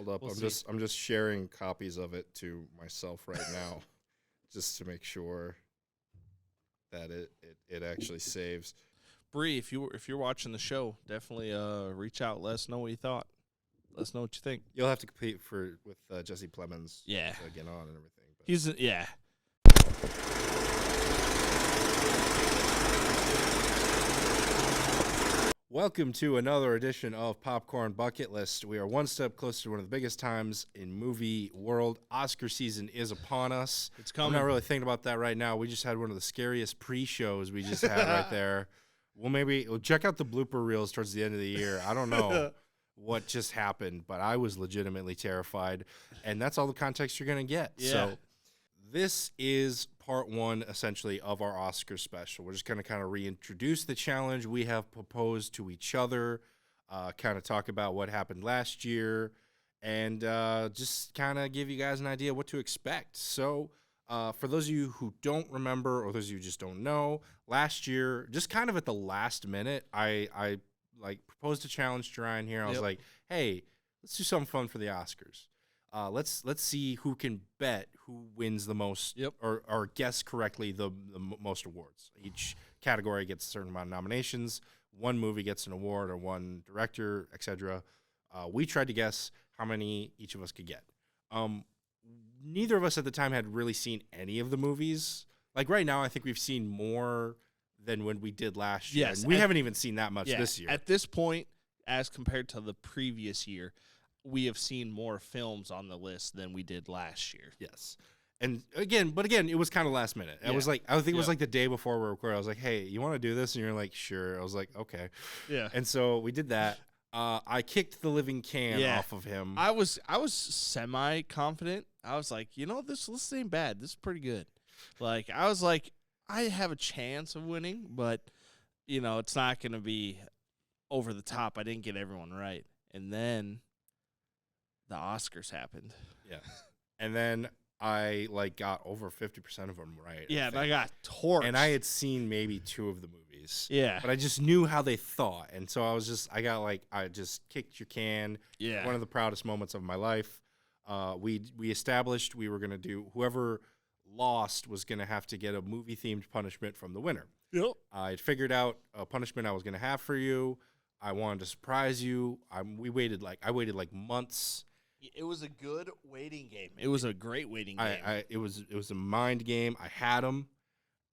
Hold up. We'll I'm just sharing copies of it to myself right now, just to make sure that it actually saves. Brie, if you're watching the show, definitely reach out. Let us know what you thought. Let us know what you think. You'll have to compete with Jesse Plemons. Yeah. To get on and everything. But. He's yeah. Welcome to another edition of Popcorn Bucket List. We are one step closer to one of the biggest times in movie world. Oscar season is upon us. It's coming. I'm not really thinking about that right now. We just had one of the scariest pre-shows we just had right there. We'll check out the blooper reels towards the end of the year. I don't know what just happened, but I was legitimately terrified, and that's all the context you're going to get. Yeah. So this is part one, essentially, of our Oscar special. We're just going to kind of reintroduce the challenge we have proposed to each other, kind of talk about what happened last year, and just kind of give you guys an idea what to expect. So for those of you who don't remember, or those of you who just don't know, last year, just kind of at the last minute, I proposed a challenge to Ryan here. I was like, hey, let's do something fun for the Oscars. Let's see who can bet who wins the most, or guess correctly the most awards. Each category gets a certain amount of nominations. One movie gets an award, or one director, etc. We tried to guess how many each of us could get. Neither of us at the time had really seen any of the movies. Like right now, I think we've seen more than when we did last year. Yes, and we haven't even seen that much this year. At this point, as compared to the previous year, we have seen more films on the list than we did last year. Yes. And again, it was kind of last minute. I was like, I think it was like the day before we were recording. I was like, hey, you want to do this? And you're like, sure. I was like, okay. Yeah. And so we did that. I kicked the living can off of him. I was semi-confident. I was like, this list ain't bad. This is pretty good. Like, I was like, I have a chance of winning, but, it's not going to be over the top. I didn't get everyone right. And then the Oscars happened. Yeah. And then I got over 50% of them right. Yeah, and I got torched. And I had seen maybe 2 of the movies. Yeah. But I just knew how they thought. And so I just kicked your can. Yeah. One of the proudest moments of my life. We established we were going to do, whoever lost was going to have to get a movie-themed punishment from the winner. Yep. I had figured out a punishment I was going to have for you. I wanted to surprise you. I waited months. It was a good waiting game. It was a great waiting game. It was a mind game. I had him,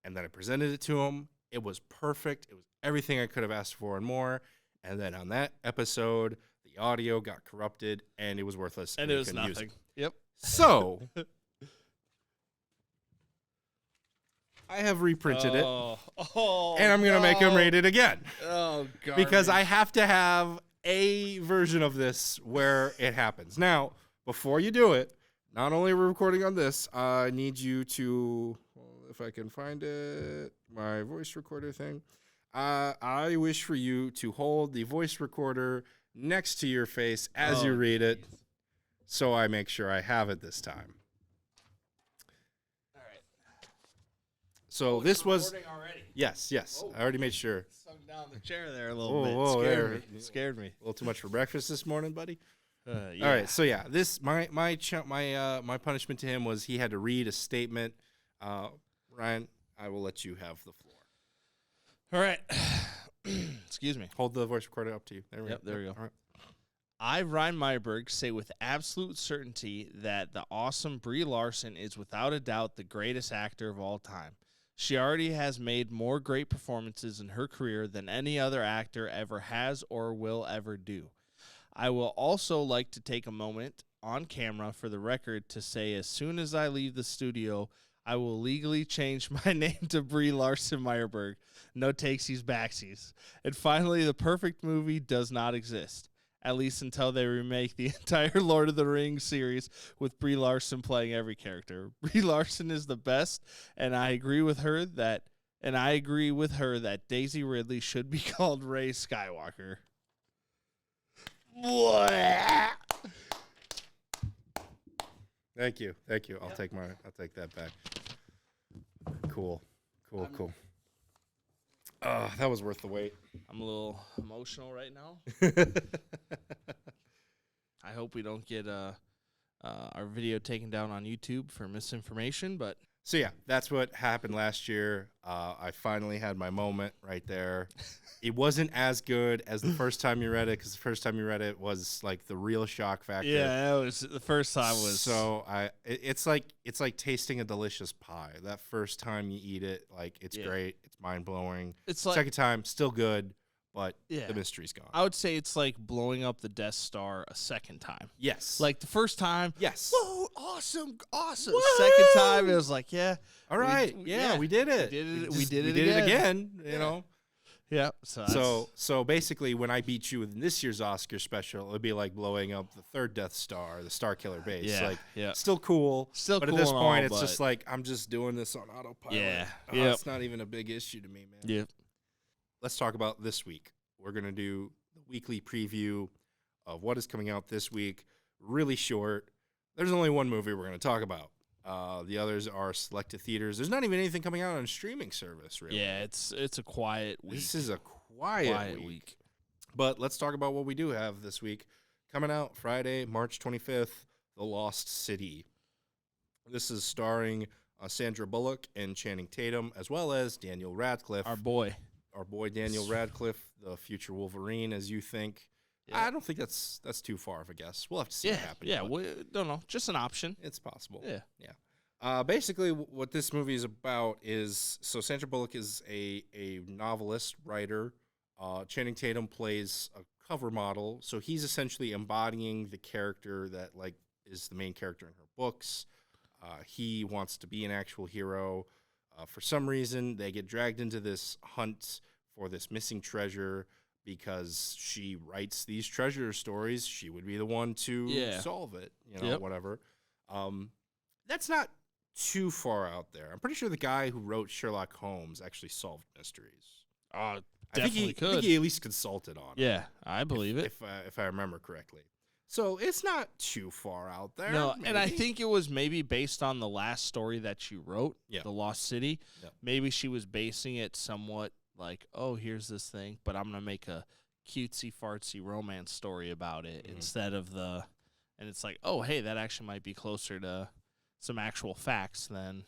and then I presented it to him. It was perfect. It was everything I could have asked for and more. And then on that episode, the audio got corrupted, and it was worthless. And it was nothing. Yep. So I have reprinted it, and I'm going to make him rate it again. Oh, God. Because I have to have a version of this where it happens. Now, before you do it, not only are we recording on this, I need you to, if I can find it, my voice recorder thing. I wish for you to hold the voice recorder next to your face as you read it, so I make sure I have it this time. All right. So this was already. Yes. Oh. I already made sure. Sunk down the chair there a little bit. Scared me. A little too much for breakfast this morning, buddy. Yeah. All right, so this my punishment to him was he had to read a statement. Ryan, I will let you have the floor. All right. Excuse me. Hold the voice recorder up to you. There we go. There we go. All right. I, Ryne Meyerberg, say with absolute certainty that the awesome Brie Larson is without a doubt the greatest actor of all time. She already has made more great performances in her career than any other actor ever has or will ever do. I will also like to take a moment on camera for the record to say as soon as I leave the studio, I will legally change my name to Brie Larson Meyerberg. No takesies, backsies. And finally, the perfect movie does not exist, at least until they remake the entire Lord of the Rings series with Brie Larson playing every character. Brie Larson is the best, and I agree with her that Daisy Ridley should be called Rey Skywalker. Thank you. I'll take that back. Cool. That was worth the wait. I'm a little emotional right now. I hope we don't get our video taken down on YouTube for misinformation, but So, yeah, that's what happened last year. I finally had my moment right there. It wasn't as good as the first time you read it, because the first time you read it was, like, the real shock factor. yeah, that was the first time was So, it's like tasting a delicious pie. That first time you eat it, like, it's great. It's mind-blowing. It's like Second time, still good, but Yeah. the mystery's gone. I would say it's like blowing up the Death Star a second time. Yes. Like the first time, yes. whoa, awesome. Woo! Second time, it was like, yeah, All right. we we did it. we did it again. You know. yeah. So basically, when I beat you in this year's Oscar special, it'd be like blowing up the third Death Star, the Star Killer base. Yeah, Like, yeah. still cool. But cool at this and point, all, it's just but- like I'm just doing this on autopilot. Yeah, It's not even a big issue to me, man. yeah. Let's talk about this week. We're gonna do the weekly preview of what is coming out this week. Really short. There's only one movie we're gonna talk about. The others are selected theaters. There's not even anything coming out on a streaming service, really. Yeah, it's a quiet week. This is a quiet week. But let's talk about what we do have this week. Coming out Friday, March 25th, The Lost City. This is starring Sandra Bullock and Channing Tatum, as well as Daniel Radcliffe. Our boy. Our boy Daniel Radcliffe, the future Wolverine, as you think. Yeah. I don't think that's too far of a guess. We'll have to see what happens. Yeah, we don't know. Just an option. It's possible. Yeah. Basically, what this movie is about is, so Sandra Bullock is a novelist, writer. Channing Tatum plays a cover model, so he's essentially embodying the character that, like, is the main character in her books. He wants to be an actual hero. For some reason, they get dragged into this hunt for this missing treasure because she writes these treasure stories. She would be the one to solve it, whatever. That's not too far out there. I'm pretty sure the guy who wrote Sherlock Holmes actually solved mysteries. Definitely I think he at least consulted on it. Yeah, I believe it. If I remember correctly. So it's not too far out there. No, maybe. and I think it was maybe based on the last story that you wrote, The Lost City. Yeah. Maybe she was basing it somewhat like, oh, here's this thing, but I'm going to make a cutesy fartsy romance story about it instead of and it's like, oh, hey, that actually might be closer to some actual facts than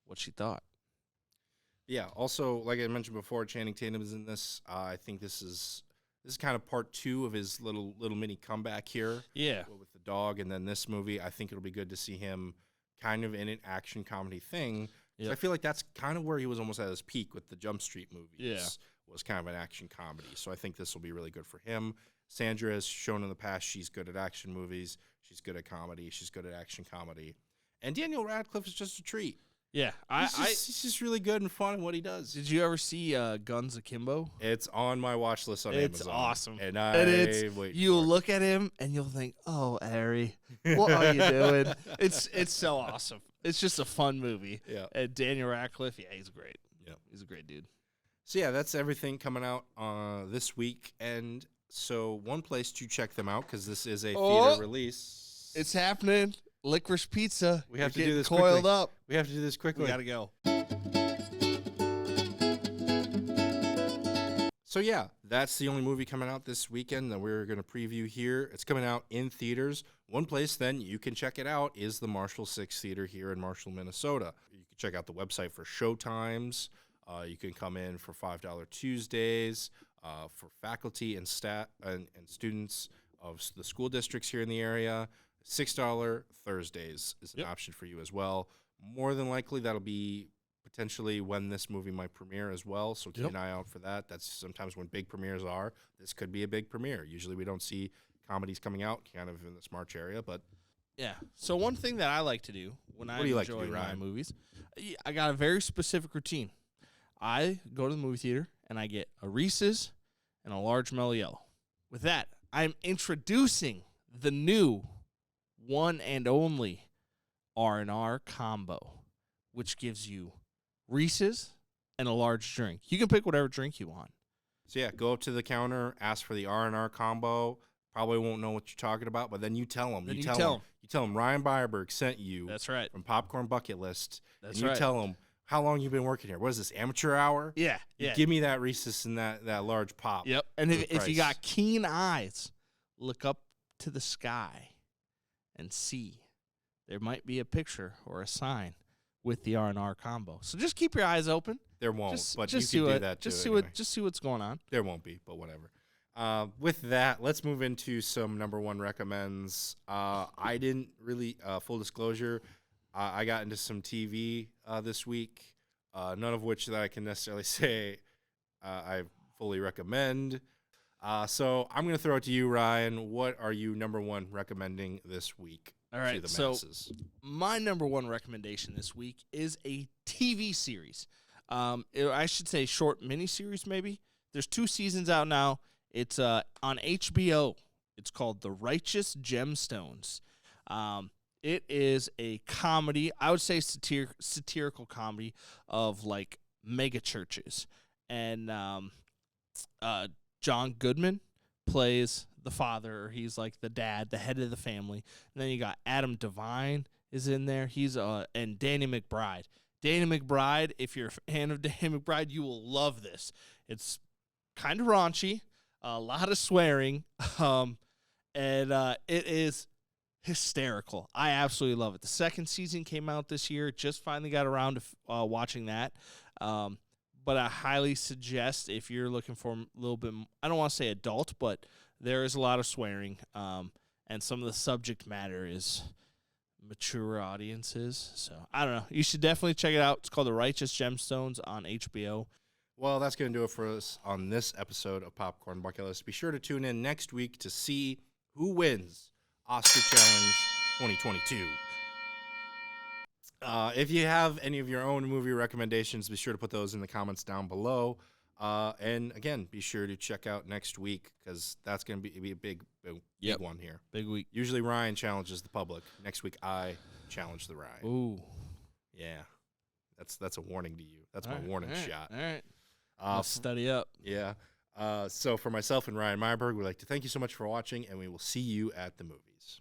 what she thought. Yeah. Also, like I mentioned before, Channing Tatum is in this. I think this is kind of part 2 of his little mini comeback here. Yeah. With the dog, and then this movie. I think it'll be good to see him kind of in an action comedy thing. Yep. I feel like that's kind of where he was almost at his peak with the Jump Street movies. Yeah. Was kind of an action comedy. So I think this will be really good for him. Sandra has shown in the past she's good at action movies. She's good at comedy. She's good at action comedy. And Daniel Radcliffe is just a treat. Yeah. He's just really good and fun in what he does. Did you ever see Guns Akimbo? It's on my watch list on Amazon. It's awesome. And you'll look at him and you'll think, oh, Ari, what are you doing? It's so awesome. It's just a fun movie. Yeah. And Daniel Radcliffe, he's great. Yeah. He's a great dude. So, yeah, that's everything coming out this week. And so one place to check them out, because this is a theater release. It's happening. Licorice Pizza. We have to do this coiled quickly. up. We have to do this quickly. We got to go. So, yeah, that's the only movie coming out this weekend that we're going to preview here. It's coming out in theaters. One place, then, you can check it out is the Marshall 6 Theater here in Marshall, Minnesota. You can check out the website for showtimes. You can come in for $5 Tuesdays for faculty and staff and students of the school districts here in the area. $6 Thursdays is an option for you as well. More than likely, that'll be potentially when this movie might premiere as well, so keep an eye out for that. That's sometimes when big premieres are. This could be a big premiere. Usually we don't see comedies coming out kind of in this March area, but... Yeah. So one thing that I like to do when I enjoy my Ryan? movies, I got a very specific routine. I go to the movie theater, and I get a Reese's and a large Mellow Yellow. With that, I'm introducing the new one and only R&R combo, which gives you Reese's and a large drink. You can pick whatever drink you want. So, yeah, go up to the counter, ask for the R&R combo. Probably won't know what you're talking about, but then you tell them. You tell them Ryan Byerberg sent you. That's right. From Popcorn Bucket List. That's and you right. tell them how long you've been working here. What is this, amateur hour? Yeah. Yeah. Give me that Reese's and that large pop. Yep. And if you got keen eyes, look up to the sky and C, there might be a picture or a sign with the R&R combo. So just keep your eyes open. There won't, but just you can see do that too. Just see what's going on. There won't be, but whatever. With that, let's move into some number one recommends. I didn't really, full disclosure, I got into some TV this week, none of which that I can necessarily say I fully recommend. So I'm going to throw it to you, Ryan. What are you number one recommending this week? All right, to the so masses? My number one recommendation this week is a TV series. I should say short miniseries maybe. There's 2 seasons out now. It's on HBO. It's called The Righteous Gemstones. It is a comedy. I would say satirical comedy of like mega churches. And John Goodman plays the father. He's like the dad, the head of the family. And then you got Adam Devine is in there. He's and Danny McBride. Danny McBride, if you're a fan of Danny McBride, you will love this. It's kind of raunchy, a lot of swearing, and it is hysterical. I absolutely love it. The 2nd season came out this year. Just finally got around to watching that. But I highly suggest if you're looking for a little bit, I don't want to say adult, but there is a lot of swearing, and some of the subject matter is mature audiences. So I don't know. You should definitely check it out. It's called The Righteous Gemstones on HBO. Well, that's going to do it for us on this episode of Popcorn Bucket List. Be sure to tune in next week to see who wins Oscar Challenge 2022. If you have any of your own movie recommendations, be sure to put those in the comments down below. And again, be sure to check out next week because that's going to be a big one here. Big week. Usually Ryan challenges the public. Next week I challenge the Ryan. Ooh. Yeah. That's a warning to you. That's my All warning right, shot. All right. Let's study up. Yeah. So for myself and Ryan Meyerberg, we'd like to thank you so much for watching, and we will see you at the movies.